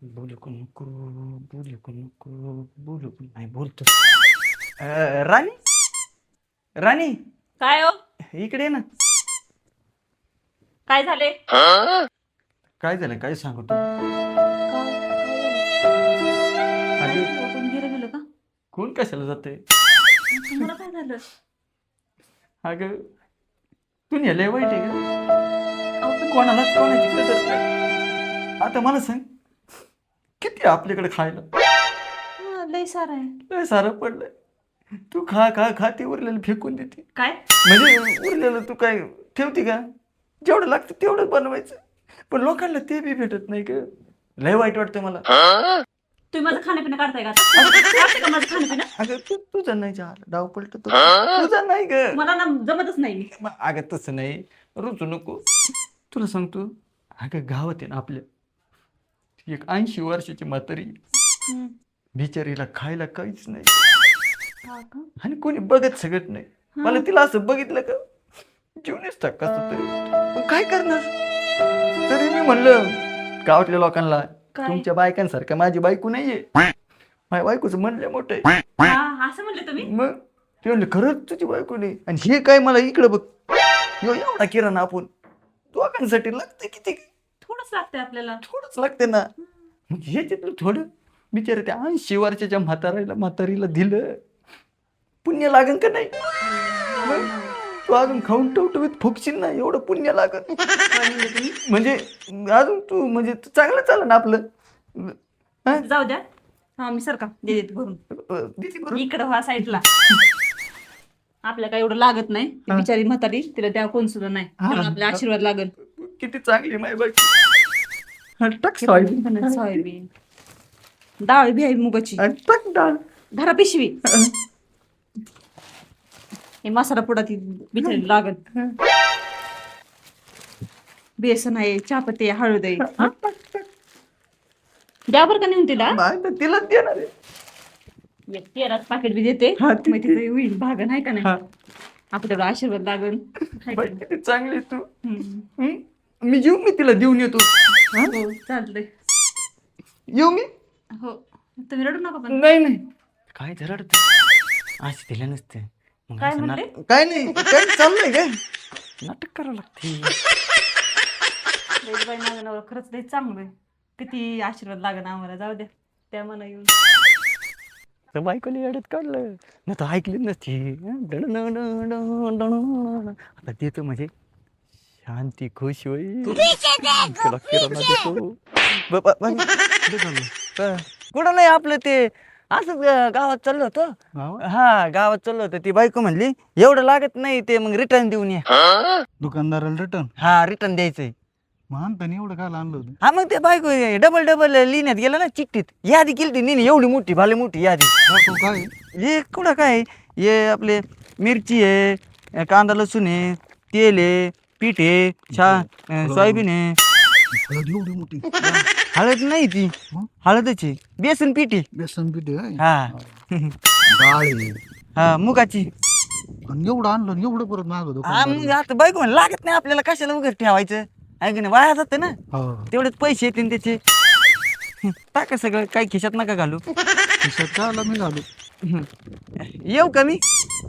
बोलू का नको बोलू का नको बोलू का नाही बोलतो. राणी राणी काय हो? इकडे ये ना. काय झाले? काय झालं काय सांगू तू. काय झालं? काय अगं झालं? कोण गेलं गेलं का? कोण कशाला जाते. तुम्हाला काय झालं? अगं तू लय वाईट आहे का. अहो पण कोणालाच कोणाची कदर नाही. आता मला सांग किती आहे आपल्याकडे खायला. लय सारा आहे. लय सारं पडलंय. तू खा खा खा ते उरलेलं फेकून देते. काय? म्हणजे उरलेलं तू काय ठेवते का. जेवढं लागतं तेवढंच बनवायचं. पण लोकांना ते बी भेटत नाही ग. लय वाईट वाटतं मला. तुम्ही माझं खाणं काढताय का आता? काढते का माझं खाणं? अगं तुझं नाही झालं डाव पलट तुझं नाही ग. मला ना जमतच नाही. अगं तसं नाही रुचू नको. तुला सांगतो अगं गावात आहे ना आपल्या एक 80 वर्षाची म्हातारी बिचारीला खायला काहीच नाही. हा का? आणि कोणी बघत सगळत नाही. मला तिला असं बघितलं का जीवनच टाक तरी पण काय करणार. तरी मी म्हणलं गावातल्या लोकांना काय? तुमच्या बायकांसारखं माझी बायको नाहीये. माझ्या बायकोचं म्हणलं मोठं आहे. हा असं म्हणले तुम्ही? मग ते म्हणले खरंच तुझी बायको नाही. आणि हे काय मला इकडं बघ एवढा किराणा आपण दोघांसाठी लागतं किती. थोडंच लागतंय आपल्याला. थोडंच लागते ना. मग हे तिथलं थोडं बिचारे त्या 80 वर्षाच्या म्हातारीला दिलं पुण्य लागन का नाही. मग तू अजून खाऊन टवटवीत फुकशील ना एवढं पुण्य लागत. म्हणजे अजून तू म्हणजे चांगलं चाल ना आपलं. हा? जाऊ द्या. हा मी सरका देते भरून. दिदी बरोबर. इकडं व्हा साईडला. आपल्या काय एवढं लागत नाही. ती बिचारी म्हातारी तिला त्या कोण सुद्धा नाही. तिला आपला आशीर्वाद लागल. किती चांगली माय बाई. टक सोयाबीन सोयाबीन डाळ बी आहे मुगाची. टक डाळ. धरा पिशवी. हे मसाला पुडा ती बिचारी लागत. बेसन आहे चहापत्ती आहे हळद आहे. हा? द्या बरं का नेऊन तिला. तिलाच देणार आहे. एक तेलाच पाकिट बी देते. हा, मग तिचं होईल भाग नाही का हा. नाही. आपण तेवढा आशीर्वाद लागल. बाई, किती चांगली आहे तू. हम्म. मी येऊ मी तिला देऊन येतो. हो चालतंय. येऊ मी. हो तुम्ही रडू नका पण. नाही नाही काय रडत आज दिलं नसते. काय म्हणले? काय नाही काय चाललंय काय नाटक करावं लागते. बाई माझा नवरा खरंच लय चांगलं आहे. किती आशीर्वाद लागन आम्हाला. जाऊ द्या त्या मना येऊन. तर बायकोली अडत काढलं ना तर ऐकली नसती. आता देतो म्हणजे शांती खुश होईल. तिला किराणा देतो. कुठं नाही आपलं ते असंच गावात चाललं होतं. हा गावात चाललं होतं. ती बायको म्हणली एवढं लागत नाही ते मग रिटर्न देऊन या. दुकानदाराला रिटर्न हा रिटर्न द्यायचंय. महानपणी एवढं काय आणलं होतं. हा मग ते बायको डबल डबल लिहिण्यात गेलं ना चिठ्ठीत. यादी केली ती नीने एवढी मोठी भाले मोठी यादी. दाखव काय हे कुठं काय हे आपले मिरची आहे कांदा लसूण आहे तेल आहे पीठ आहे सोयाबीन आहे. हळद एवढी मोठी हळद नाही ती हळदच आहे बेसन पीठ आहे. बेसन पीठ आहे हा डाळ आहे हा मुगाची. आणि एवढं आणलं आणि एवढं परत मागवतो हा मग आता बायको म्हण लागत नाही आपल्याला कशाला वगैरे ठेवायचं आहे की नाही वाया जातं ना. तेवढेच पैसे येतील त्याचे. टाका सगळं काही खिशात नका घालू. खिशात काय आला मी घालू. येऊ का मी.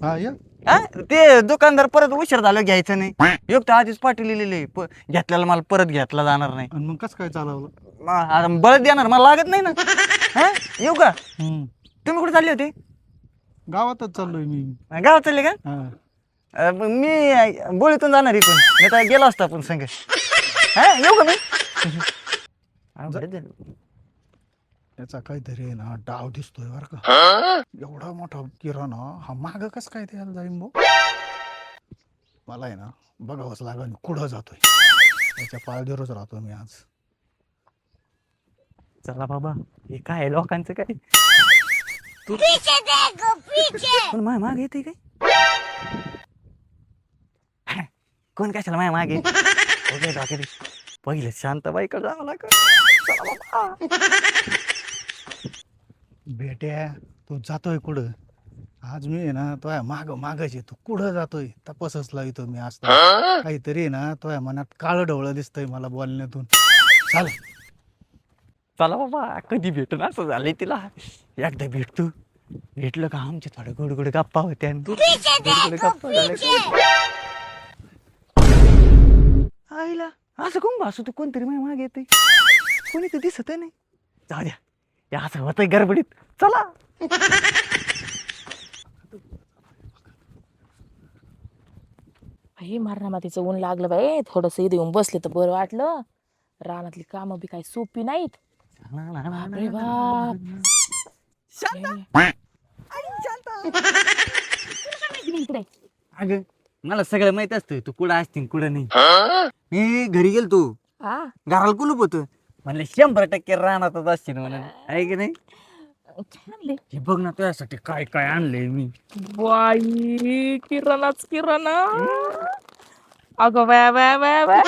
हा या हा ते दुकानदार परत उशीर झालं घ्यायचं नाही. योग तर आधीच पाठी लिहिलेले घेतल्याला मला परत घेतला जाणार नाही. आणि मग कसं काय चालवलं. आता बळत देणार मला लागत नाही ना. हा येऊ का तुम्ही कुठे चालले होते. गावातच चाललोय मी. गावात चालले का. हा मग मी बोळीतून जाणार इकडून नाही तर गेलो असतो आपण संग. हा येऊ का मी. त्याचा काहीतरी आहे ना डाव दिसतोय बरं का. एवढा मोठा किराणा हा माग कस काय द्यायला जाईन भाऊ. मला आहे ना बघावंच लागेल कुठं जातोय. त्याच्या पायदरच राहतो मी आज. चला बाबा हे काय लोकांचं काय. पण माय माग येते काय. कोण कशाला माय मागे पहिले शांताबाईकडे जावं लागेल. बेट्या तू जातोय कुठं. आज मी आहे ना तो मागच येतो कुठं जातोय तपासच लावतो मी आज. काहीतरी आहे ना तो मनात काळं ढवळं दिसतंय मला बोलण्यातून. चाल चला बाबा कधी भेटून असं झालंय तिला. एकदा भेटलं का आमचे थोडे गोड गोड गप्पा होत्या. गोड गप्पा झाल्या आईला असं कोण भासू तू कोणतरी माझ्या मागे येते कोणी तर दिसत नाही. जाऊ द्या हे असं होतंय गडबडीत. चला बाई मातीचं ऊन लागलं बाई थोडस इथे येऊन बसले तर बरं वाटलं. रानातली कामं बी काही सोपी नाहीत. बापरे बाप. इकडे अगं मला सगळं माहित असतं तू कुठं असतील कुठं नाही. मी घरी गेलतो हा घराला कुलूप होतं म्हणलं 100% रानातच असतील म्हणून आहे की नाही. काय आणले हे बघ ना तुझ्यासाठी काय काय आणलंय मी. बाई किराणाच किराणा. अगं बाय बाय बाय बाय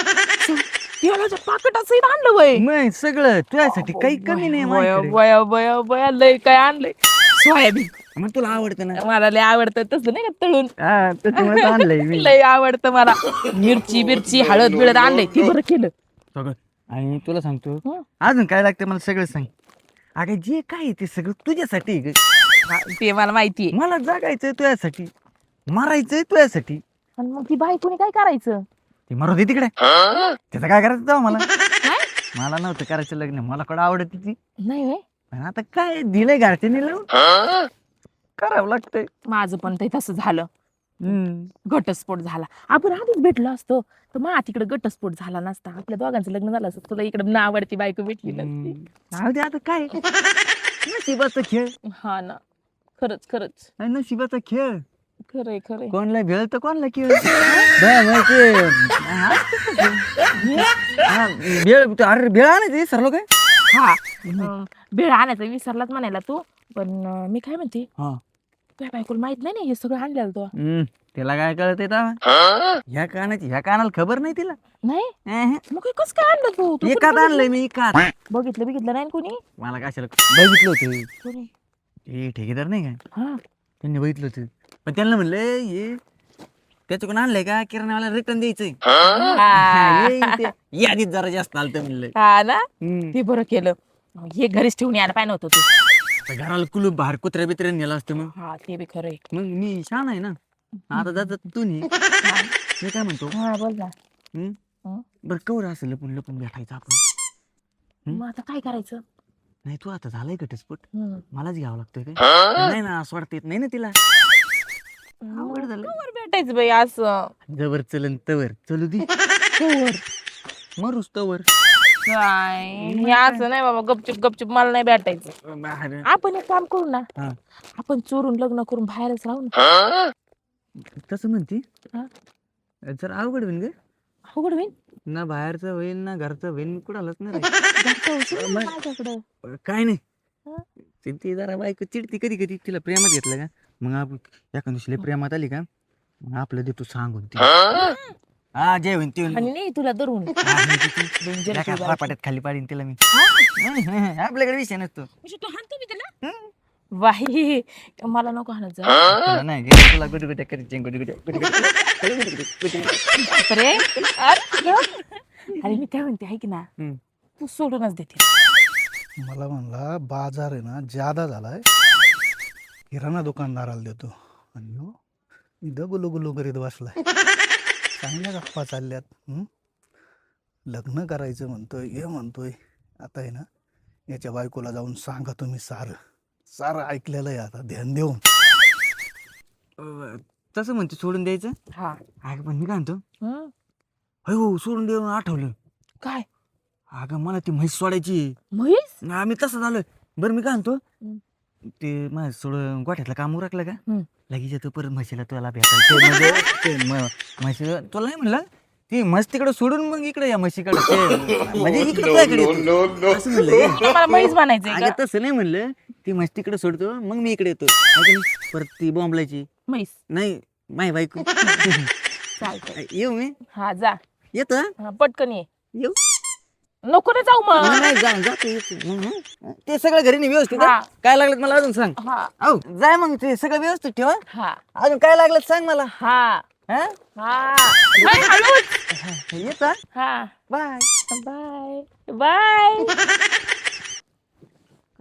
तेलाच्या पाकिटाचं आणलं बाई. मग सगळं तुझ्यासाठी काही कमी नाही बया माझ्याकडे. बया बया बया लय काय आणलंय. सोयाबीन मग तुला आवडतं ना. मला लय आवडतं तसं नाही का तळून. हा त्याच्यामुळे आणलंय मी लय आवडतं मला. मिरची हळद बिळद आणलंय ते बरं केलं. सगळं. आणि तुला सांगतो हं. अजून काय लागतं मला सगळं सांग. अगं जे काय आहे ते सगळं तुझ्यासाठी आहे ग. हा, ते मला माहितीये. मला जगायचंय तुझ्यासाठी मारायचंय तुझ्यासाठी. आणि मग ती बायकोनी काय करायचं. ते मरू दे तिकडे त्याचं काय करायचं जाऊ मला. मला नव्हतं करायचं लग्न मला कडं आवडत ती. नाही व्हय? पण आता काय दिलंय घरच्याने लावून करावं लागतंय. माझं पण ते तसं झालं. घटस्फोट झाला. आपण आधीच भेटलो असतो तर मग तिकडे घटस्फोट झाला नसता. आपल्या दोघांचं लग्न झालं असतं. तुला इकडे ना आवडती बायको भेटली नसती. जाऊ दे आता काय नशिबाचा खेळ. हा ना खरंच खरंच नशिबाचा खेळ. खरंय खरंय. कोणला भेळ तर कोणला खेळ. अरे भेळ आणायचं सरलो काय. हा भेळ आणायचं विसरलाच म्हणायला तू. पण मी काय म्हणते हा तुझ्या बायकोला माहित नाही ना हे सगळं आणलेलं तो. तिला काय कळत ह्या कानाला खबर नाही तिला. नाही मग कसं काय आणलं तू एकात आणलंय मी एकात. बघितलं नाही ना कोणी. मला कशाला बघितलं होतं कोणी हे ठेकेदार नाही का हा त्यांनी बघितलं होतं. पण त्यांना म्हणलं हे त्याच्याकडून आणलंय का किराणावाला रिटर्न द्यायचंय. यादीत जरा जास्त आलं म्हणलं. हा ना ते बरं केलं. हे घरीच ठेवून यायला पाहिजे होतं तू. घराला कुलूप बाहेर कुत्र्या बित्र्याने नेलं असतं मग. हा ते बी खरंय. मग मी छान आहे ना आता जात तू नाही. मी काय म्हणतो हा बोल ना. बरं कवर असं लपून लपून भेटायचं आपण. मग आता काय करायचं. नाही तू आता झालाय घटस्फोट हम्म. मलाच घ्यावं लागतोय काय. नाही ना असं वाटत येत नाही ना तिला. अवघड झालं. कवर भेटायचं बाई असं. जवर चलन तवर चलू दे कवर मरूस तवर. काय हे असं नाही बाबा गपचूप मला नाही भेटायचं. बाहेर. आपण एक काम करू ना. हा. आपण चोरून लग्न करून बाहेरच राहू ना. तसं म्हणती हा. जर अवघड होईन ग. अवघड होईल. ना बाहेरचं होईल ना घरचं होईल कुणालाच नाही जास्त होशील ना मग- माझ्याकडं. काय नाही. हा. ती जरा बायको चिडती कधी कधी तिला प्रेमात घेतलं का मग आपण एका दिवशी प्रेमात आली का मग आपलं देतो सांगून ती. हा जे होईन ते होईन. आणि नाही तुला धरून Danger एका too bad. पाट्यात खाली पाडीन तिला मी. आपल्याकडे विषय नसतो. म्हणजे तू हाणतो मी त्याला. वाही मला नको हाणत जा. तुला नाही तुला गुड गुड करीत अरे अरे मी काय म्हणते आहे की ना तू सोडूनच देते. मला म्हणला बाजार आहे ना ज्यादा झालाय किराणा दुकानदाराला देतो. आणि हो इथं गुलू करीत बसलाय. चांगल्या गप्पा चालल्यात. लग्न करायचं म्हणतोय हे म्हणतोय. आता आहे ना याच्या बायकोला जाऊन सांगा तुम्ही सारं ऐकलेलं आहे आता ध्यान देऊन. तसं म्हणते सोडून द्यायचं. हा अगं पण मी काय म्हणतो हं? हो सोडून देऊन आठवलं. काय अगं मला ती म्हैस सोडायची. म्हैस. आम्ही तसं झालं. बरं मी काय म्हणतो हं. ते म्हैस सोडून गोठ्यातलं काम उरकलं का हं. लगेच येतो परत म्हशीला तुला भेटायला. म्हशीला तुला नाही म्हणलं ती म्हस तिकडे सोडून मग इकडे या म्हशीकडे म्हणजे इकडे तुझ्याकडे येतो. असं म्हणलं मला म्हैस बनायचंय अगं का. तसं नाही म्हणलं ती म्हस तिकडे सोडतो मग मी इकडे येतो. है का नाही? परत ती बॉम्बलायची म्हैस नाही माय बायको. चालतंय. येऊ मी हा जा. येतो हा? हा, पटकन ये. येऊ नको ना जाऊ मग. नाही जातो येतो. ते सगळं घरी नाही व्यवस्थित हा. हा? काय लागलं मला अजून सांग. हा औ जाय मग ते सगळं व्यवस्थित ठेवा. हा अजून काय लागलं सांग मला. हा हा हा नाही, हळूच. येत हा बाय. Bye bye.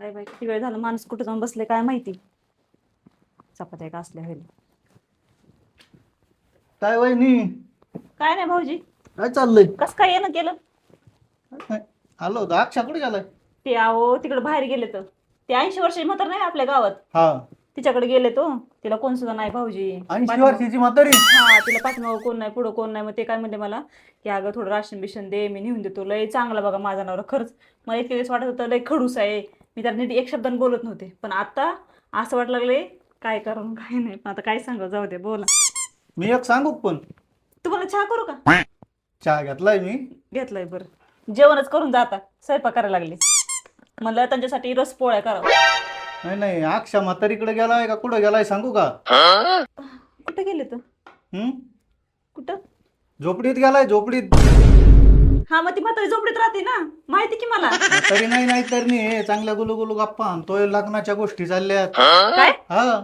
काय बाई किती वेळ झाला माणूस कुठं जाऊन बसले काय माहिती. चपात्या का असल्या होईल. काय वहिनी, काय नाही भाऊजी, काय चाललंय? कस काय येणं केलं? आलो होतो. अक्षा कुठे गेलाय? ते आहो तिकडे बाहेर गेले तर ते 80 वर्षाची म्हातार नाही आपल्या गावात, हा, तिच्याकडे गेले तो. तिला कोण सुद्धा नाही भाऊजी. 80 वर्षाची म्हातारी. हा, तिला पाठीमागं कोण नाही, पुढं कोण नाही. मग ते काय म्हणते मला की अगं थोडं राशन बिशन दे, मी नेऊन देतो. लय चांगला बघा माझा नवरा, खरंच मला इतके दिवस वाटत होतं लय खडूस आहे. मी त्याला नीट एक शब्दाने बोलत नव्हते, पण आता असं वाटलं लागले काय करून काय नाही. पण आता काय सांगा, जाऊ दे बोला. मी एक सांगू पण, तुम्हाला चहा करू का? चहा घेतलाय मी. घेतलंय. बरं, जेवणच करून जाता, स्वयंपाक करायला लागली. म्हणलं त्यांच्यासाठी रस पोळ्या करावं. नाही नाही, अक्षा म्हातारीकडे गेलाय का कुठं गेलाय सांगू का? कुठे गेले तर? हम्म, कुठं? झोपडीत गेलाय, झोपडीत. हा, मग ती म्हातारी झोपडीत राहते ना, माहिती की मला. म्हातारी नाही, नाही तर नाही, चांगल्या गुलू गुलू गप्पा आणतोय, लग्नाच्या गोष्टी चालल्यात. काय हा,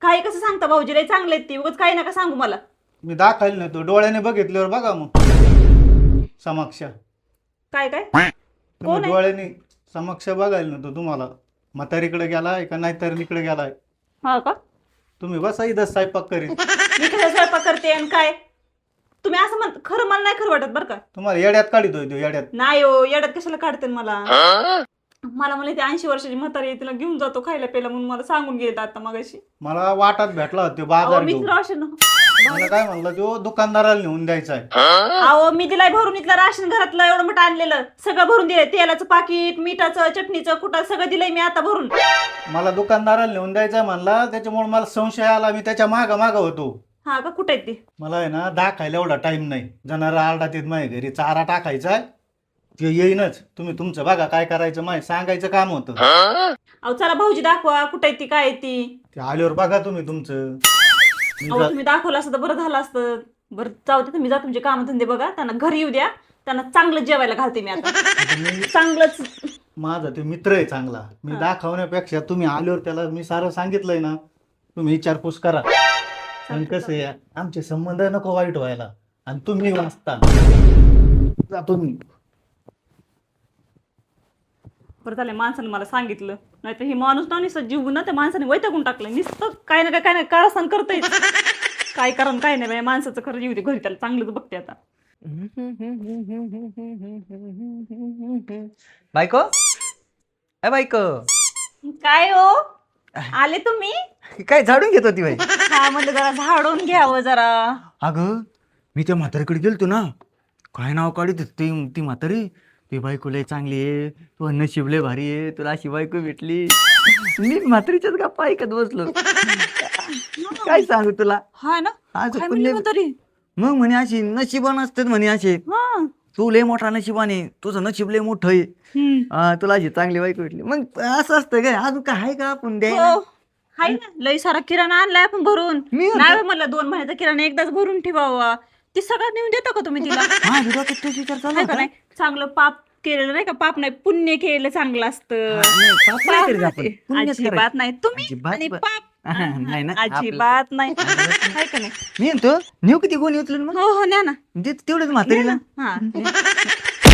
काही कसं सांगता भाऊजी, लय चांगले आहेत ती, उगाच काही नका सांगू मला. मी दाखल नाही, तो डोळ्याने बघितल्यावर बघा मग. समक्ष काय काय तुम्ही कोण आहे? डोळ्याने समक्ष बघायला नव्हतं तुम्हाला. म्हातारीकडे गेलाय का नाही तर इकडे गेलाय. हा का? तुम्ही बसा इथं स्वयंपाक करीत. मी काय स्वयंपाक करते आणि काय तुम्ही असं म्हण, खरं मला नाही खरं वाटत बरं का. तुम्हाला येड्यात काढितोय तो, येड्यात. नाही हो, येड्यात कशाला काढते मला. मला ते 80 वर्षाची म्हातारी आहे, तिला घेऊन जातो खायला प्यायला म्हणून मला सांगून गेले आता मगाशी. मला वाटात भेटला होता तो अहो बाजार मी घेऊन. राशन मला काय म्हणलं, तो दुकानदाराला नेऊन द्यायचा आहे. अहो मी दिलाय भरून, इथलं राशन घरातलं एवढं मोठं आणलेलं सगळं भरून दिलंय. तेलाचं पाकिट, मिठाचं, चटणीचं, कुठं सगळं दिलंय मी आता भरून. मला दुकानदाराला नेऊन द्यायचा म्हणला, त्याच्यामुळे मला संशय आला, मी त्याच्या माग माग होतो. हा का? कुठे आहेत ते? मला आहे ना दाखायला एवढा टाइम नाही. जनावर आरडात येत माझ्या घरी, चारा टाकायचा आहे, ते येईनच. तुम्ही तुमचं बघा काय करायचं, माहिती सांगायचं काम होतं. अहो चला भाऊजी दाखवा, कुठे आहे ती, काय आहे ती. ते आल्यावर बघा तुम्ही तुमचं. मी अहो जा- तुम्ही दाखवलं असतं तर बरं झालं असतं. बरं जाऊ दे, तुम्ही जा तुमचे काम धंदे बघा, त्यांना घरी येऊ द्या, त्यांना चांगलं जेवायला घालते मी आता. आता मी चांगलंच. माझा तो मित्र आहे चांगला. मी दाखवण्यापेक्षा तुम्ही आल्यावर त्याला मी सारं सांगितलंय ना, तुम्ही विचारपूस करा. आणि कसं आहे, आमचे संबंध नको वाईट व्हायला, आणि तुम्ही वाचता. जातो मी. बरं झालं माणसाने मला सांगितलं, नाही तर हे माणूस ना नुसतं जीव ना त्या माणसाने वैतागून टाकलं. नुसतं काय ना काय नाही कारस्थान करतंय. काय करा काय नाही बाई, माणसाचं खरं जीव दे घरी, त्याला चांगलंच बघते आता. बायको, ए बायको, काय हो, आले तुम्ही? काय झाडून घेत होती बाई? हा, म्हणलं जरा झाडून घ्यावं जरा. अगं मी त्या म्हातारीकडे गेलतो ना, काय नाव काढत होती ती म्हातारी. ती बायको लय चांगली आहे, तू नशीब लय भारी आहे, तुला अशी बायको भेटली. मी म्हातारीच्याच गप्पा ऐकत बसलो. काय सांगू तुला. हा ना, आज काय पुण्य- म्हणली तरी. मग म्हणे अशी नशिबान असतात म्हणे असे. हा. तू लय मोठा नशिबाने, तुझं नशीब लय मोठं आहे, तुला अशी चांगली बायको भेटली. मग असं असतं काय, अजून काय आहे का आपण द्यायला? हो, हाय ना, लय सारा किराणा आणलाय आपण भरून. मी म्हणतो- नाही म्हणलं 2 महिन्याचा किराणा एकदाच भरून ठेवावा. ती सगळं नेऊन देता का तुम्ही तिला? माझ्या डोक्यात तोच विचार चालू हाय का होता. नाही, चांगलं पाप केलेलं नाही का, पाप नाही पुण्य केलेलं चांगलं असतं. नाही, पाप नाही करीत आपण. पुण्यच अजिबात करायचं. नाही तुम्ही अजिबात आणि नाही. पाप. नाही ना, अजिबात नाही, हाय का नाही. मी म्हणतो नेऊ किती कोणी उचलून मग हो हो, न्या ना. तेवढंच म्हातारीला. हा,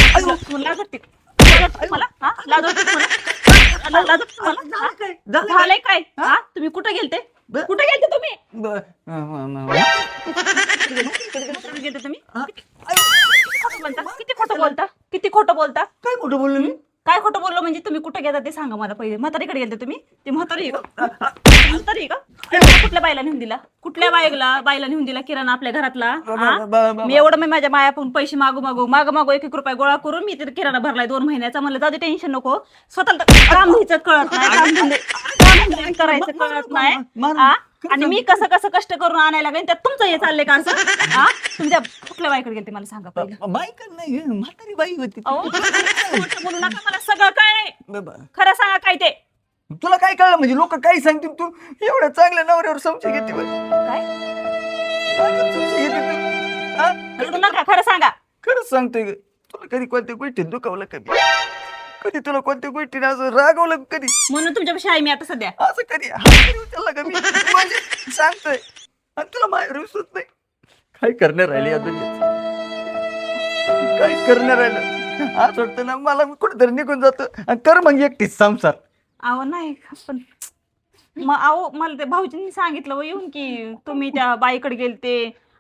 लाज वाटते तुम्हाला? हा? लाज वाटते तुम्हाला? लाज वाटते तुम्हाला? हा? झालंय काय? हा? तुम्ही कुठे गेलते? कुठे गेलते तुम्ही? कुठे गेलते तुम्ही? खोटं बोलता? किती खोटं बोलता? किती खोटं बोलता? काय खोटं बोललो मी? काय खोटं बोललो म्हणजे? तुम्ही कुठे गेला ते सांगा मला पहिले. म्हातारीकडे गेलते तुम्ही? ती म्हातारी आहे का? म्हातारी आहे का? कुठल्या बाईला नेऊन दिला? कुठल्या बाईला नेऊन दिला किराणा आपल्या घरातला? हा? मी एवढं मी माझ्या मायाकडून पैसे मागू 1-1 रुपया गोळा करून मी तिथे किराणा भरलाय 2 महिन्याचा. म्हणलं जाऊ दे, टेन्शन नको. स्वतःला काम घ्यायचं कळत नाही, काम करायचं कळत नाही. हा? आणि मी कसं कसं कष्ट करून आणायला लागेल, त्यात तुमचं हे चाललंय का असं? हा? तुमच्या कुठल्या बाईकडे गेलते मला सांगा पहिलं. बाईक नाही, म्हातारी बाई होती. अहो, खोटं बोलू नका, मला सगळं कळलंय. खरं सांगा काय ते. तुला काय कळलं म्हणजे? लोक काय सांगतील, तू एवढ्या चांगल्या नवऱ्यावर संशय घेते बाई. काय माझ्यावर संशय घेते तू. हा? रडू नका, खरं सांगा. खरंच सांगतोय ग. तुला कधी कोणत्या गोष्टीत दुखावलं, कधी तुला कोणत्या गोष्टीने असं रागवलं, कधी म्हणून तुमच्यापाशी आहे मी आता सध्या. असं कधी हात तरी उचलला का मी? म्हणजे सांगतोय आणि तुला माझ्यावर विश्वास नाही. काय करणार राहिले या दुनियेत? काय करणार राहिलं? आज वाटतं ना मला कुठेतरी निघून जातो आणि कर मग एकटीच संसार. अहो नाही पण मग अहो मला ते भाऊजींनी सांगितलं व येऊन की तुम्ही त्या बाईकडे गेलते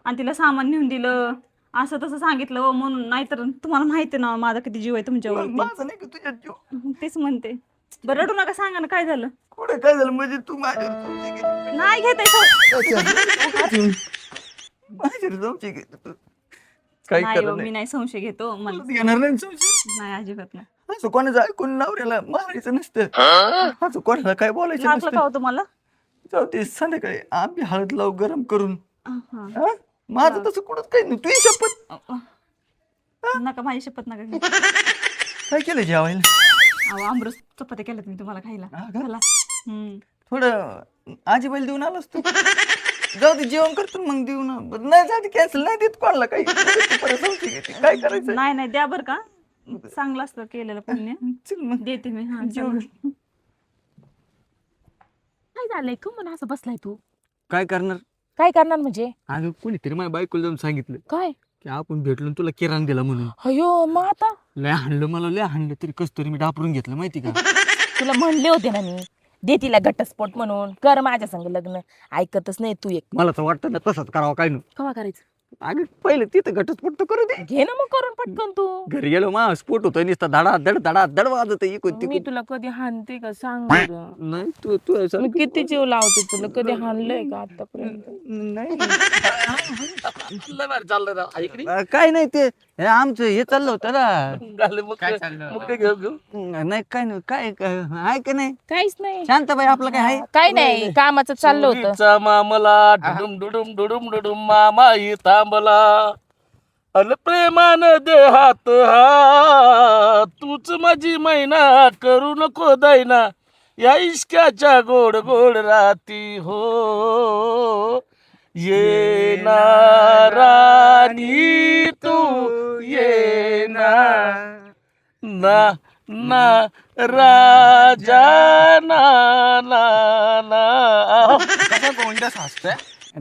आणि तिला सामान नेऊन दिलं असं तसं सांगितलं व म्हणून. नाहीतर तुम्हाला माहिती ना माझा किती जीव आहे तुमच्यावरती. माझं नाही का तुझ्या जीव. तेच म्हणते. बरं रडू नका, सांगा ना काय झालं. कुठे काय झालं म्हणजे तू माझ्यावर संशय घेते. नाही घेत माझ्यावर संशय घेते तू. काय नाही हो, करत मी नाही. नाही संशय घेतो मला. येणार नाही संशय. नाही अजिबात नाही. असं कोणाचं ऐकून नवऱ्याला मारायचं नसतं. असं कोणाला काय बोलायचं लागलं का नसतं. हो तुम्हाला. जाऊ ते संध्याकाळी आंबे हळद लावू गरम करून. हा. हा? माझं तसं कुठंच काही नाही. तुझी शपथ. नका, माझी शपथ नका घेऊ. काय केलं जेवायला. अहो आमरस चपात्या केल्या तुम्ही तुम्हाला खायला. हा का? चला. थोडं आजीबाईला देऊन आलोस तू. जाऊ दे जेवण करतो मग देऊ ना. बरं, नाही जाऊ दे कॅन्सल नाही देत कोणाला काही. परत संशय घेते. काय करायचं. नाही नाही द्या बरं का, चांगलं असतं केलेलं पुण्य. चल मग देते मी. हा जेवण. चला. काय झालंय का म्हणून असं बसलाय तू? काय करणार. काय करणार म्हणजे? अगं कोणीतरी माझ्या बायकोला जाऊन सांगितलं काय? की आपण भेटलो आणि तुला किराणा दिला म्हणून. अयो मग आता लय हाणलं मला, लय हाणलं तरी कस तरी मी डापरून घेतलं माहिती का. तुला म्हणले होते ना मी, दे तिला घटस्फोट म्हणून, कर माझ्या संग लग्न. ऐकतच नाही तू एक. मला तर वाटतं ना तसंच करावं काय नाही. कवा करायचं? अगं पहिले तिथं घटस्फोट तर करू दे. घे ना मग करून पटकन तू. घरी गेलो मा स्फोट होतोय नुसता धडा धड वाजत इकडून मी तिकडून. तुला कधी हाणते का सांग बरं. नाही तू तू असं मी किती जीव लावते तुला, कधी हाणलंय का आतापर्यंत? नाही. काय नाही ते हे आमचं हे चाललं होतं ना. नाही काय नाही काय आहे का नाही. काहीच नाही. शांताबाई आपलं काय आहे. काय नाही, कामाचं चाललं होतं. चोरीचा मामला डुडुम डुडुम डुडुम डुडुम मामाही थांबला अल प्रेमान दे हात हा तूच माझी मैना करू नको दैना या इश्काच्या गोड गोड राती हो ये ना राणी तू ये ना ना ना राजा ना ना ना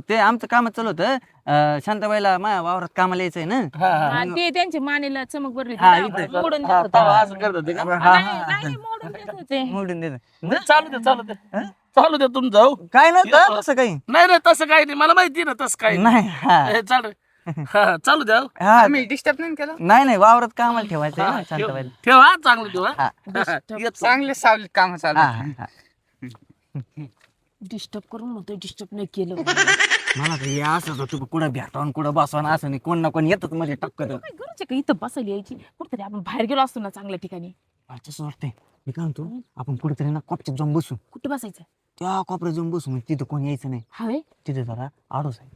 ते आमचं काम चालू होतं. शांताबाईला माझ्या वावरात कामाला यायचंय ना. हा, ते त्यांच्या मानेला चमक भरली हा, होती. इथं. मोडून देत हा, होते. तेव्हा असं करत होते का? नाही, नाही, मोडून देत होते. मोडून देत. नाही, चालू दे चालू दे चालू दे तुम जाऊ काय नव्हतं तसं काही. नाही नाही तसं काही नाही मला माहिती ना तसं काही नाही. हा. हे, चाल रे. हा, चालू द्या हा. नाही नाही वावरात कामाला ठेवायचं आहे ना शांताबाईला. ठेवा चांगलं ठेवा हा. चांगले सावलीत काम चालू हा, हा. डिस्टर्ब करून म्हणतोय, डिस्टर्ब नाही केलं. मला तर हे असंच होतं कुठं भेटावून कुठं बसवान असं नाही. कोण ना कोण येतच म्हणजे टपकत. काय गरज आहे का इथं बसायला यायची? कुठतरी आपण बाहेर गेलो असतो ना चांगल्या ठिकाणी. तसं वाटतंय. मी काय म्हणतो आपण कुठेतरी ना कोपच्यात जाऊन बसू. कुठं बसायचं? त्या कोपऱ्यात जाऊन बसू म्हणजे तिथं कोण यायचं नाही. हवे तिथे जरा आडोस आहे.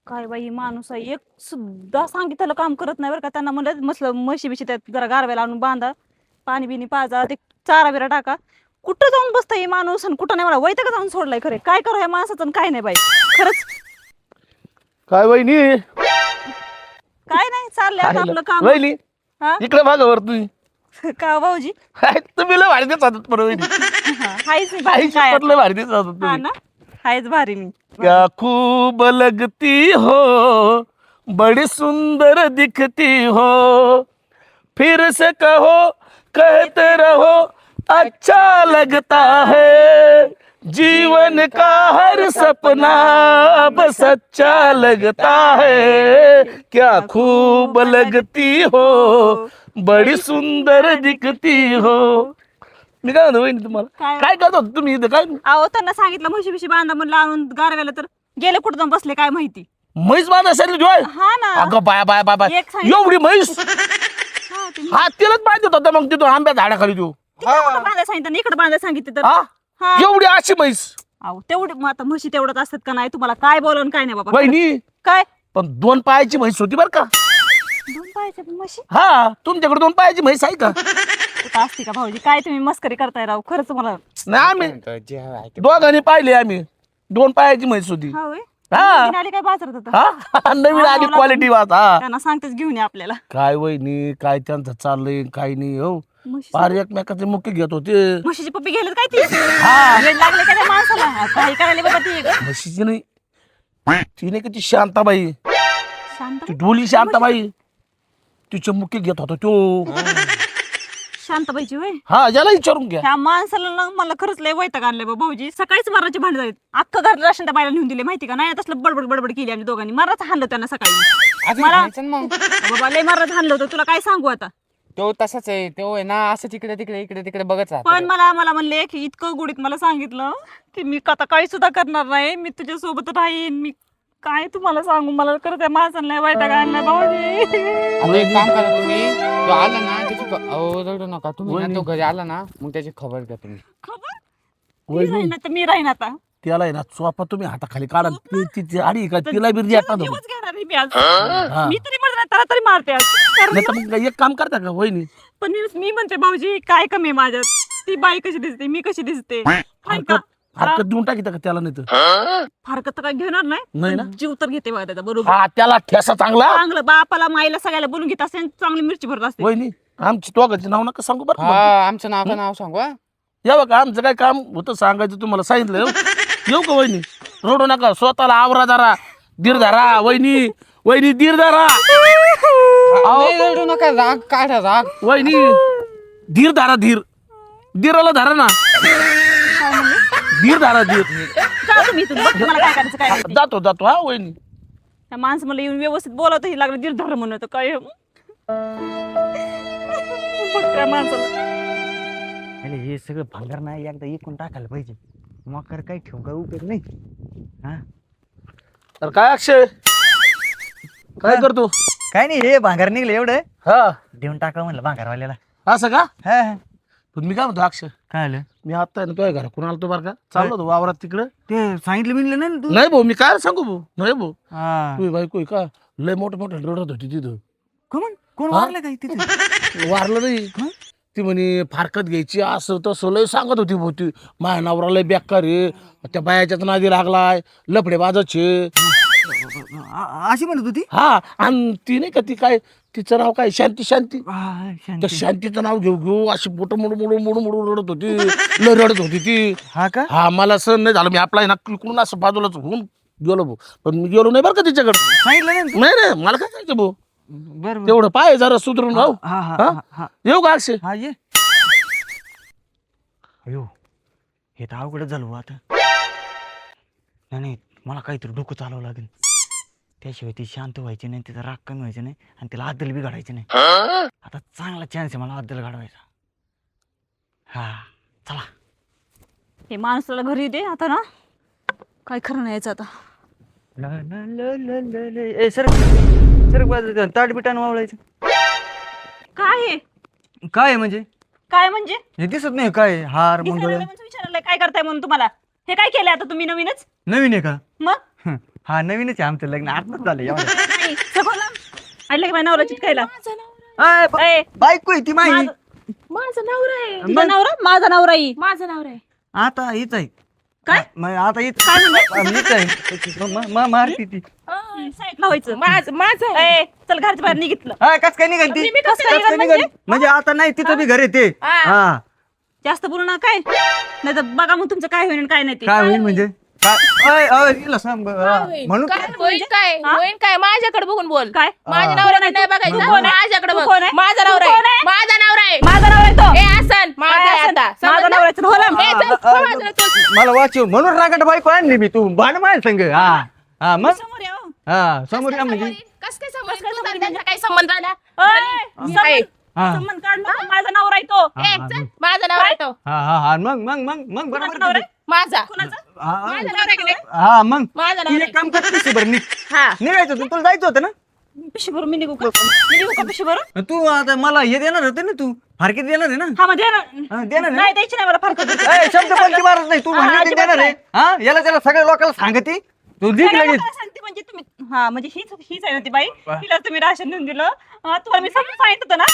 काय बाई माणूस आहे, एक सुद्धा सांगितलं काम करत नाही बरं का. त्यांना म्हणलं मस्त म्हशी बिशी त्यात जरा गारव्याला आणून बांधा, पाणी बिनी पाजा, ते चारा बिरा टाका. कुठं जाऊन बसता हे माणूस आणि कुठं नाही. मला वैताग जाऊन सोडलाय खरे. काय करू ह्या माणसाचं आणि काय नाही बाई खरंच. काय वहिनी काय नाही चाललंय आता आपलं काम. वहिनी हा इकडे भागावर तुम्ही का भाऊजी. हाय, तुम्ही लय भारी देत होतात पण वहिनी हा, हायच नाही भारी काय आयुष्यात लय भारी देत होतात हा तुम्ही ना, हायच भारी मी. क्या खूब लगती हो बड़ी सुंदर दिखती हो फिर से कहो कहते रहो अच्छा लगता है जीवन का हर सपना अब सच्चा लगता है क्या खूब लगती हो बड़ी सुंदर दिखती हो मी काय म्हणतो वहिनी तुम्हाला काय? काय करत होता तुम्ही इथं काय अहो त्यांना सांगितलं म्हशी बिशी बांधा म्हणलं आणून गारव्याला, तर गेले कुठं जाऊन बसले काय माहिती. म्हैस बांधा असेल जोय हा ना. अगं बाय बाय बाय बाय एक सांगितलं. एवढी म्हैस हा, ते हा तिलाच पाहिजे होता मग तिथून आंब्या झाडाखाली तू तिकडं कुठं बांधायला सांगितलं, इकडे बांधायला सांगितलं तर. हा हा. एवढी अशी म्हैस अहो तेवढी मग आता म्हशी तेवढंच असतात का नाही. तुम्हाला काय बोलवून काय नाही बाबा. वहिनी काय पण 2 पायाची म्हैस होती बर का. 2 पायाच्या म्हशी हा तुमच्याकडे 2 पायाची म्हैस आहे का कुठं असते का भाऊजी. काय तुम्ही मस्करी करताय राव खरंच मला. नाही आम्ही दोघांनी पाहिले आम्ही 2 पायाची म्हैस होती हा होय. हा. नवीन आली काय बाजारात आता. हा नवीन आली क्वालिटी वाच हा त्यांना सांगतेच घेऊन या आपल्याला काय वहिनी काय त्यांचं चाललंय काय नाही हो म्हशी. फार एकमेकाचे मुख्य घेत होते म्हशीची पप्पी गेलेत काय ती. वेड लागले का त्या माणसाला. हा, काही करायला बाबा ती ग. म्हशीची नाही ती नाही का ती शांताबाई शांत ती ढोली शांताबाई तिचे मुख्य घेत होता तो शांताबाईची होय. हा याला विचारून घ्या. ह्या माणसाला ना मला खरंच लय वैताग आणलंय बा भाऊजी. सकाळीच मरणाचे भांडण झालेत. अख्खं घर राशन त्या बायला नेऊन दिले माहिती का. नाही तसलं बडबड बडबड केली आम्ही दोघांनी. मरणाचं हाणलं त्यांना सकाळी. अजून मला खायचं ना मग. बाबा लय मरणाचं हाणलं होतं. तुला काय सांगू आता. तो तसाच आहे, तो आहे ना असं तिकडे तिकडे इकडे तिकडे बघत राहतो. पण मला म्हणले की इतकं गुडीत मला सांगितलं की मी आता काही सुद्धा करणार नाही, मी तुझ्या सोबत राहीन. मी काय तुम्हाला सांगू, मला खरं त्या माणसाला लय वैताग आणलाय भाऊजी. आता एक काम करा तुम्ही, तो आला ना त्याची अहो रडू नका तुम्ही ना, तो घरी आला ना मग त्याची खबर घ्या तुम्ही. खबर मी राहीन आता, मी राहीन आता. त्याला आहे ना चोपा तुम्ही हाताखाली काढा. ती आडी का तिला बी द्या त्याचा जीवच घेणार आहे मी आज. मी तरी म्हणत नाही, त्याला तरी मारते आज. कारण नाही तर मग एक काम करता का वहिनी, पण मी म्हणते भाऊजी काय कमी आहे माझ्यात. ती बाई कशी दिसते, मी कशी दिसते. हरकत देऊन टाकी का त्याला नाही तर फारकत तर काय घेणार नाही नाही, ना? जीव तर घेते बघा त्याचा. बरोबर हा त्याला ठेसा चांगला. चांगलं बापाला माईला सगळ्याला बोलून घेत असते, चांगली मिरची भरत असते. वहिनी आमची दोघांची नाव नका सांगू बरं का. हा आमचं नाव का नाव सांगू हा? या बघा आमचं काय काम होतं सांगायचं तुम्हाला सांगितलं. येऊ का वहिनी, रडू नका, स्वतःला आवरा जरा, धीर धरा वहिनी, वहिनी धीर धरा. नाही रडू नका, राग काढा राग. वहिनी धीर धरा, धीराला धरा ना, धीर धरा धीर. जा तुम्ही इथून, बघते मला काय करायचं काय नाही. जातो हा वहिनी. त्या माणसं मला येऊन व्यवस्थित बोलावतं, ही लागलं धीर म्हणून होतं काय. बघ त्या माणसाला अरे हे सगळं भांगार नाही एकदा इकून टाकायला पाहिजे. मकर काही ठेवून काय उपयोग नाही. हा तर काय अक्षय काय करतो. काय नाही, हे भांगार निघलं एवढं हा देऊन टाका म्हणलं भांगारवाल्याला. असं का. हा पण मी काय म्हणतो अक्षय, काय आलं मी आता आहे ना तुझ्या घरा कोण आलतो बरं का, चाललो होतो वावरात तिकडं. ते सांगितलं मिळलं नाही ना तू. नाही भाऊ मी काय सांगू भाऊ, नाही भाऊ हा तुझी बायको आहे का लय मोठं रडत होती तिथं. कोण हा? वारलं काय तिथे. वारलं नाही ती म्हणे फारकत घ्यायची असं तसं लय सांगत होती भाऊ. ती माझ्या नवरा लय बेकार आहे, त्या बायाच्याच नादी लागलाय, लफडे बाजाचे. अशी म्हणत होती. हा आणि ती नाही का ती काय तिचं नाव काय शांती, हा, त्या शांती. शांतीचं नाव घेऊ अशी बोट मोडून रडत होती, लय रडत होती ती. हा का. हा मला सहन नाही झालं, मी आपला आहे ना इकडून असं बाजूलाच होऊन गेलो भाऊ. पण मी गेलो नाही बरं का तिच्याकडे. सांगितलं नाही ना नाही मला काय करायचं भाऊ, तू? बरं तेवढं पाय जरा सुधरून राहू. हा हा हा? हा हा येऊ का अक्षय. हा ये. अयो हे तर अवघडच झालं बुवा आता. नाही मला काहीतरी डोकं चालवं लागेल, त्याशिवाय ती शांत व्हायची नाही, तिचा राग कमी व्हायचा नाही आणि तिला अद्दल बी घडायची नाही. आता चांगला चान्स आहे मला अद्दल घडवायचा. हा चला. हे माणसाला घरी दे आता ना, काय खरं नाही याचं आता. ए सर बाजू ताट बिटान वावळायचं. काय आहे काय आहे म्हणजे काय म्हणजे हे दिसत नाही काय हार मंगळ विचारायला काय करताय म्हणून तुम्हाला. हे काय केलंय आता तुम्ही नवीनच. नवीन आहे का. मग हा नवीनच आहे, आमचं लग्न आताच झालं एवढं. नाही, सगळं ऐकलं की माझ्या नवरा चिटकायला. ए, बायको आहे ती माझी. माझा नवरा आहे. तुझा नवरा माझा नवरा आहे. माझा नवरा आहे. आता हीच आहे काय? मग आता हीच काय म्हणले? हीच आहे मारती ती. साईडला व्हायचं. माझं आहे. ए, चल घरच्या बाहेर निघितलं. हा कस काय निघाल ती. मी कसं काय कस काय निघाल निघाल म्हणजे आता नाही तिचं बी घर आहे ते. हा जास्त बोलू ना काय, नाही तर बघा मग तुमचं काय होईल आणि काय नाही ते. काय होईल म्हणजे काय. हिला सांग म्हणून काय होईन काय होईन काय माझ्याकडे बघून बोल. काय माझ्या नवऱ्याने नाही तू बघायचं, कोण आहे? माझ्याकडे तू बघ. कोण आहे? माझा तू नवरा कोण आहे. आहे? माझा नवरा आहे. माझा नवरा आहे तो. ए आसन माझा आहे आता. माझा समजलं? नवरा आहे तो. हो ना? ए, चल, माझा तो. मला वाचव म्हणून रागट बायको आणली मी. तू भांड माय संग. हा हा मग समोर या, हो. हा समोर या म्हणजे कस काय संबंध तुझा त्यांचा काय संबंध आला. ए, काय? हा संबंध काढ नको. माझा नवरा आहे तो. ए, चल, माझा नवरा आहे तो. हा हा हा मग कुणाचा बरोबर नवरा आहे? माझा कुणाचा? हा माझा नवरा आहे की नाही? हा मग माझा तू नवरा एक काम कर पिशी बरं हा निघायचं होतं तुला जायचं होतं ना. पिशवी भरून मी निघू का? मी निघू का पिशवी भरून? तू आता मला हे देणार होते ना, तू फारकी देणार आहे ना. हा मग दे ना. हा, देणार आहे ना? नाही द्यायची नाही मला फारकत. ए, शब्द पण मारत नाही तू. हा, म्हणजे अजिबात देणार आहे. हा याला त्याला सगळ्या लोकांना सांगते तू दिक सगळ्या लगेच. लोकांना सांगते म्हणजे तुम्ही. हा म्हणजे हीच आहे ना ती बाई. तिला तुम्ही राशन देऊन दिलं. तुम्हाला मी समजून सांगितलं होतं ना.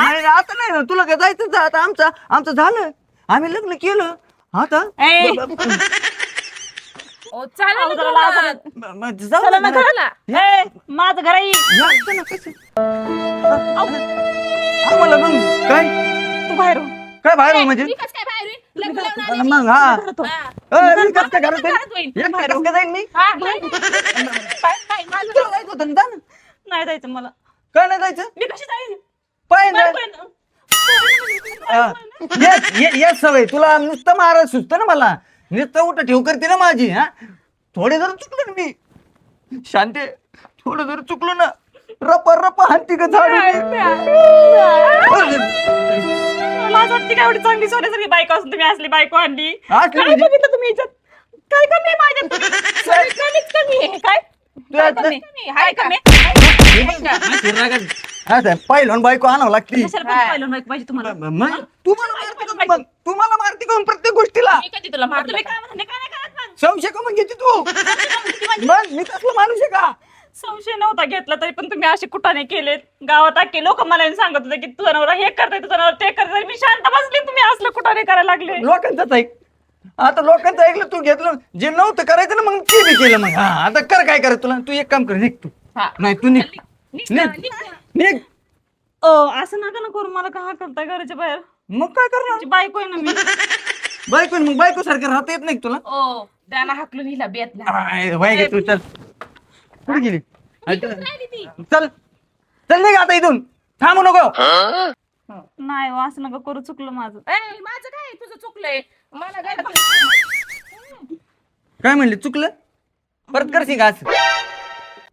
नाही आता नाही ना तुला काय जायचं आता. आमचं झालं, आम्ही लग्न केलं आता. ए, ओ चालेल अहो, ना जरा तुला. लाज वाटते. जाऊ चला ना ना. चला. ए, माझं घर आहे. या, चला, कसं? आम्हाला मग काय तू बाहेर हो. काय बाहेर हो म्हणजे मी कसं काय बाहेर होईन? लग्न लावून आली. मग हा घरात हो. मी कसं काय घरात घरात होईन. जाईन? एकटं कसं काय जाईन मी. हा, नाही, नाही, माझं तुला जायचं होतं ना, जा ना. नाही जायचं मला. काय नाही जायचं मी कशी जाईन? पाय बायको आहे ना. येस सवय तुला नुसतं मारा सुचतं ना मला नुसतं उठ ठेव करते ना माझी हा थोडे जर चुकलो ना मी शांते थोडं जर चुकलो ना रप हाती का झाड लाज वाटते काय एवढी चांगली सोन्यासारखी बायको असून तुम्ही असली बायको आणली असली काय म्हणजे? बघितलं तुम्ही याच्यात काय कमी आहे माझ्यात कमीच कमी आहे काय काय कमी आहे? काय कमी आहे? पहिलं बायको आणावं लागते कशाला पण पाहिलं नाही पाहिजे तुम्हाला मग तुम्हाला मारते का मग प्रत्येक गोष्टीला मी कधी तुला मारलं तुम्ही का? काय म्हणते काय नाही करत मग? संशय का मग घेते तू मग मी कसलं माणूस आहे का संशय नव्हता घेतला तरी पण तुम्ही असे कुठाने केलेत गावात अख्खे लोक मला येऊन सांगत होते की तुझा नवरा हे करते तुझा नवरा ते करते मी शांत बसली तुम्ही असलं कुठाने करायला लागले लोकांचंच ऐक आता लोकांचं ऐकलं तू घेतलं जे नव्हतं करायचं ना मग ते बी केलं मग हा आता कर काय करायचं तुला तू एक काम कर निघ तू हा. नाही तू निघ असं नका ना करू मला का करताय घराच्या बाहेर मग काय करणार तुमची बायको आहे ना मी बायको मग बायको सारखं राहता येत नाही का तुला ओ त्याला हाकलून हिला बेतला वाय गे तू चल कुठे गेली चल चल निघ आता इथून थांबू नको नाही हो, असं नका करू चुकलं माझं माझं काय तुझं चुकलंय मला काय काय म्हणले चुकलं परत करशील का असं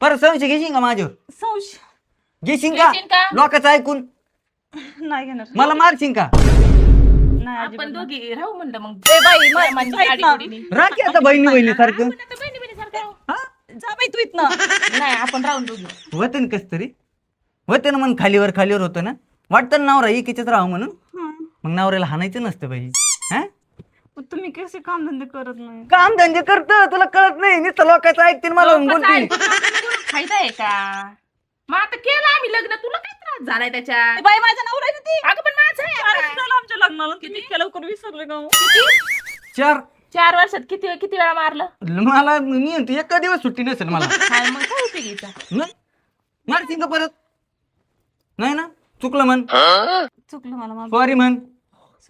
परत संशय घेशील का माझ्यावर संशय घेशील का घेशील का? लोकांचं ऐकून नाही घेणार मला मारशील का नाही अजिबात आपण दोघी राहू म्हणलं मग ए बाई म्हणजे ऐक ना. राखी आता बहिणी बहिणी सारखं आपण आता बहिणी राहू. जा बाई तू इथनं नाही आपण राहून दोघी होतं ना कस तरी होतं ना मग खालीवर होतं ना वाटतं ना नवरा एकीच्याच राहू म्हणून हं. मग नवऱ्याला हाणायचं नसतं बाई हा पण तुम्ही कसे कामधंदे करत नाही काम धंदे करतं तुला कळत नाही नुसतं लोकांचं ऐकतील मला बोलते फायदा आहे का मग आता केलं आम्ही लग्न तुला काय त्रास झालाय त्याच्या ए बाई माझा नवरा आहे ना ती अगं पण माझं आहे चार आता. वर्ष झालं आमच्या लग्नाला किती इतक्या लवकर विसरले का हो? चार 4 वर्षात किती वेळा मारलं मला मी म्हणतो एका दिवस सुट्टी नसेल मला हा, मग काय उपयोगीचा मग मारशील का परत नाही ना चुकलं म्हण चुकलं मला माझं सॉरी म्हण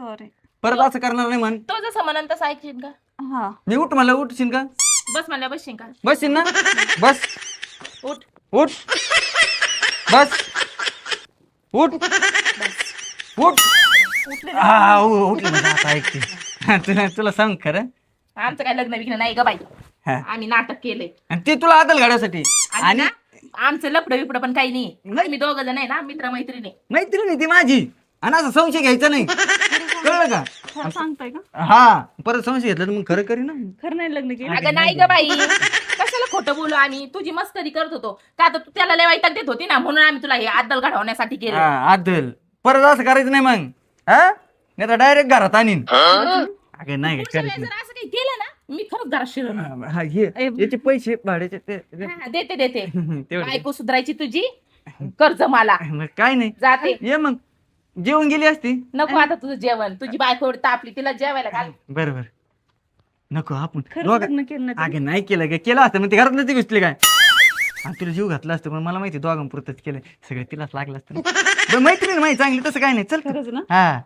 सॉरी परत असं करणार नाही म्हण तो जसं म्हणन तसं ऐकशील का हा मी उठ मला उठशील का बस म्हणल्या बसशील का बसशील ना बस उठ उठ बस उठ उठ हा उठलं म्हणजे आता ऐकते तुला सांग खरं आमचं काय लग्न बिग्न नाही ग बाई हा. आम्ही नाटक केलंय आणि ते तुला आदल घाड्यासाठी आणि आणि ना, आमचं लपडं बिपडं पण काही नाही आम्ही 2 जण आहे ना मित्र मैत्रिणी मैत्रिणी ती माझी आणि असं संशय घ्यायचा नाही कळलं का खरं सांगताय का हा परत संशय घेतला तर मग खरं करी ना खरं नाही लग्न केलं अगं नाही ग बाई कशाला खोटं बोलू आम्ही तुझी मस्करी करत होतो का आता तू त्याला लय वैताग देत होती ना म्हणून आम्ही तुला हे अद्दल घडवण्यासाठी केलं हा, आदल परत असं करायचं नाही मग हा नाही तर डायरेक्ट घरात आणीन अगं नाही पुढच्या करत वेळेस जर असं काही केलं ना मी खरंच घरात शिरवणार नाही हा, हे याचे पैसे भाड्याचे देते देते तेवढे बायको सुधारायची तुझी कर्ज मला मग काय नाही जाते ये मग जेवून गेली असती नको आता तुझं जेवण तुझी बायको एवढी तापली तिला जेवायला घाल बरोबर नको आपण खरं दोघं- लग्न केलं नाही अगं नाही केलं काय केलं असतं मग ते घरात नसते घुसले काय आणि तुला जीव घातला असतं पण मला माहिती दोघांपुरतच केलं सगळं तिलाच लागलं असतं बरं, मैत्रीण माहिती चांगली तसं काय नाही चल खरंच ना हा